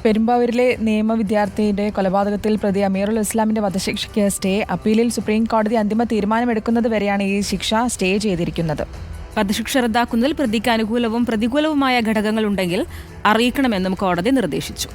പെരുമ്പാവൂരിലെ നിയമ വിദ്യാർത്ഥിയുടെ കൊലപാതകത്തിൽ പ്രതി അമീറുൽ ഇസ്ലാമിന്റെ വധശിക്ഷയ്ക്ക് സ്റ്റേ. അപ്പീലിൽ സുപ്രീം കോടതി അന്തിമ തീരുമാനമെടുക്കുന്നത് വരെയാണ് ഈ ശിക്ഷ സ്റ്റേ ചെയ്തിരിക്കുന്നത്. വധശിക്ഷ റദ്ദാക്കുന്നതിൽ പ്രതിക്ക് അനുകൂലവും പ്രതികൂലവുമായ ഘടകങ്ങളുണ്ടെങ്കിൽ അറിയിക്കണമെന്നും കോടതി നിർദ്ദേശിച്ചു.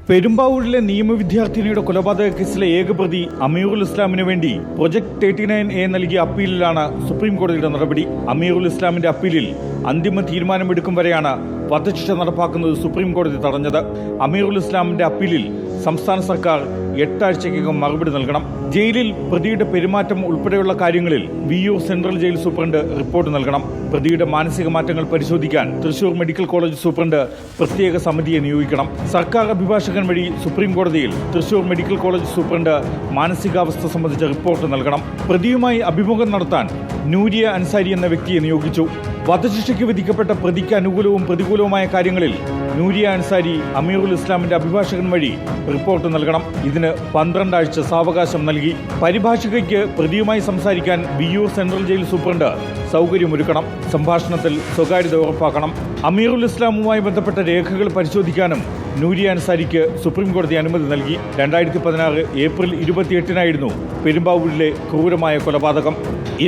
പെരുമ്പാവൂരിലെ നിയമ വിദ്യാർത്ഥിനിയുടെ കൊലപാതക കേസിലെ ഏക പ്രതി അമീറുൽ ഇസ്ലാമിന് വേണ്ടി പ്രൊജക്ട് 39A നൽകിയ അപ്പീലിലാണ് സുപ്രീം കോടതിയുടെ നടപടി. അമീറുൽ ഇസ്ലാമിന്റെ അപ്പീലിൽ അന്തിമ തീരുമാനമെടുക്കും വരെയാണ് വധശിക്ഷ നടപ്പാക്കുന്നത് സുപ്രീം കോടതി തടഞ്ഞത്. അമീറുൽ ഇസ്ലാമിന്റെ അപ്പീലിൽ സംസ്ഥാന സർക്കാർ 8 ആഴ്ചയ്ക്കകം മറുപടി നൽകണം. ജയിലിൽ പ്രതിയുടെ പെരുമാറ്റം ഉൾപ്പെടെയുള്ള കാര്യങ്ങളിൽ Viyyur central jail superintendent report നൽകണം. പ്രതിയുടെ മാനസിക മാറ്റങ്ങൾ പരിശോധിക്കാൻ തൃശൂർ മെഡിക്കൽ കോളേജ് സൂപ്രണ്ട് പ്രത്യേക സമിതിയെ നിയോഗിക്കണം. സർക്കാർ അഭിഭാഷകൻ വഴി സുപ്രീം കോടതിയിൽ തൃശൂർ മെഡിക്കൽ കോളേജ് സൂപ്രണ്ട് മാനസികാവസ്ഥ സംബന്ധിച്ച റിപ്പോർട്ട് നൽകണം. പ്രതിയുമായി അഭിമുഖം നടത്താൻ നൂരിയ അൻസാരി എന്ന വ്യക്തിയെ നിയോഗിച്ചു. വധശിക്ഷയ്ക്ക് വിധിക്കപ്പെട്ട പ്രതിക്ക് അനുകൂലവും പ്രതികൂലവുമായ കാര്യങ്ങളിൽ നൂരിയ അൻസാരി അമീറുൽ ഇസ്ലാമിന്റെ അഭിഭാഷകൻ വഴി റിപ്പോർട്ട് നൽകണം. ഇതിന് 12 ആഴ്ച സാവകാശം നൽകി. പരിഭാഷകയ്ക്ക് പ്രതിയുമായി സംസാരിക്കാൻ വിയ്യൂർ സെൻട്രൽ ജയിൽ സൂപ്രണ്ട് സൗകര്യമൊരുക്കണം. സംഭാഷണത്തിൽ സ്വകാര്യത ഉറപ്പാക്കണം. അമീറുൽ ഇസ്ലാമുമായി ബന്ധപ്പെട്ട രേഖകൾ പരിശോധിക്കാനും നൂരിയ അൻസാരിക്ക് സുപ്രീം കോടതി അനുമതി നൽകി. 2016 ഏപ്രിൽ 28 പെരുമ്പാവൂരിലെ ക്രൂരമായ കൊലപാതകം.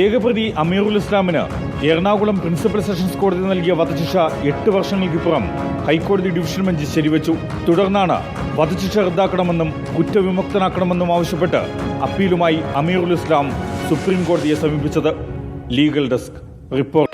ഏകപ്രതി അമീറുൽ ഇസ്ലാമിന് എറണാകുളം പ്രിൻസിപ്പൽ സെഷൻസ് കോടതി നൽകിയ വധശിക്ഷ 8 വർഷങ്ങൾക്കിപ്പുറം ഹൈക്കോടതി ഡിവിഷൻ ബെഞ്ച് ശരിവച്ചു. തുടർന്നാണ് വധശിക്ഷ റദ്ദാക്കണമെന്നും കുറ്റവിമുക്തനാക്കണമെന്നും ആവശ്യപ്പെട്ട് അപ്പീലുമായി അമീറുൽ ഇസ്ലാം സുപ്രീം കോടതിയെ സമീപിച്ചത്. Legal desk report.